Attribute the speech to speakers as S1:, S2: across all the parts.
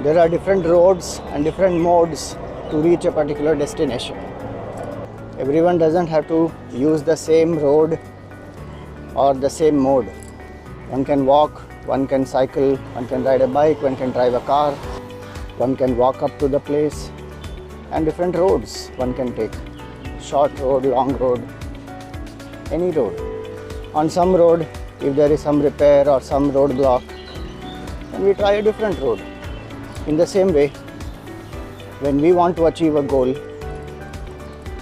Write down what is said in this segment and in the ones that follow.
S1: There are different roads and different modes to reach a particular destination. Everyone doesn't have to use the same road or the same mode. One can walk, one can cycle, one can ride a bike, one can drive a car, one can walk up to the place, and different roads one can take. Short road, long road, any road. On some road, if there is some repair or some roadblock, then we try a different road. In the same way, when we want to achieve a goal,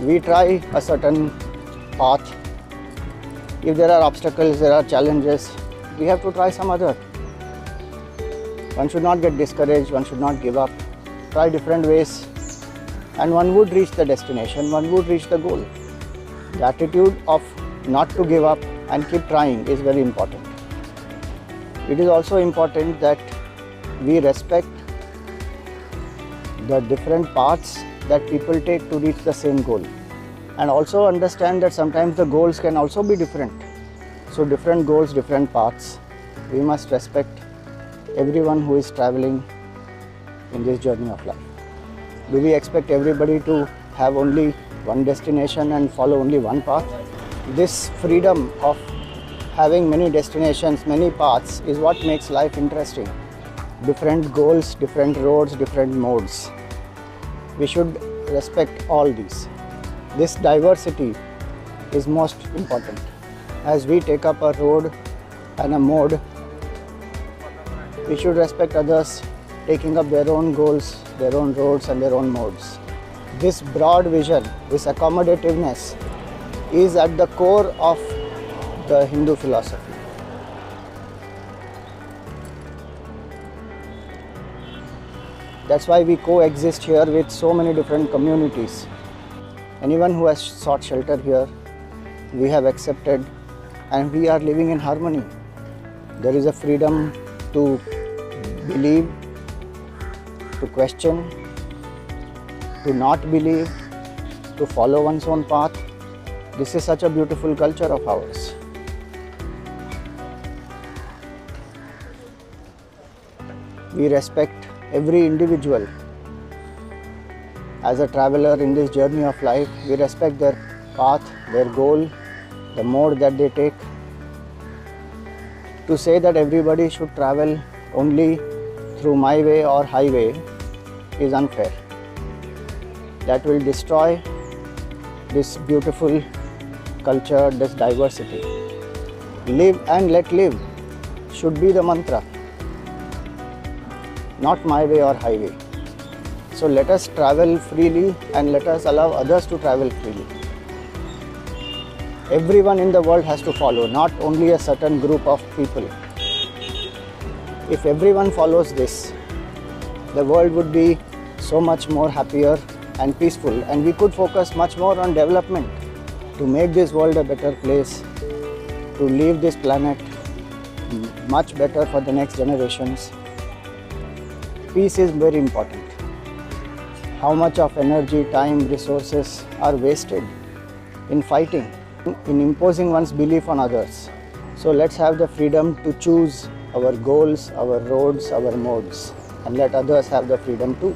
S1: we try a certain path. If there are obstacles, there are challenges, we have to try some other. One should not get discouraged, one should not give up. Try different ways, and one would reach the destination, one would reach the goal. The attitude of not to give up and keep trying is very important. It is also important that we respect the different paths that people take to reach the same goal, and also understand that sometimes the goals can also be different. So different goals, different paths. We must respect everyone who is traveling in this journey of life. Do we expect everybody to have only one destination and follow only one path? This freedom of having many destinations, many paths is what makes life interesting. Different goals, different roads, different modes. We should respect all these. This diversity is most important. As we take up a road and a mode, we should respect others taking up their own goals, their own roads and their own modes. This broad vision, this accommodativeness is at the core of the Hindu philosophy. That's why we coexist here with so many different communities. Anyone who has sought shelter here, we have accepted, and we are living in harmony. There is a freedom to believe, to question, to not believe, to follow one's own path. This is such a beautiful culture of ours. We respect every individual. As a traveler in this journey of life, we respect their path, their goal, the mode that they take. To say that everybody should travel only through my way or highway is unfair. That will destroy this beautiful culture, this diversity. Live and let live should be the mantra. Not my way or highway. So let us travel freely and let us allow others to travel freely. Everyone in the world has to follow, not only a certain group of people. If everyone follows this, the world would be so much more happier and peaceful, and we could focus much more on development to make this world a better place, to leave this planet much better for the next generations. Peace is very important. How much of energy, time, resources are wasted in fighting, in imposing one's belief on others. So let's have the freedom to choose our goals, our roads, our modes, and let others have the freedom too.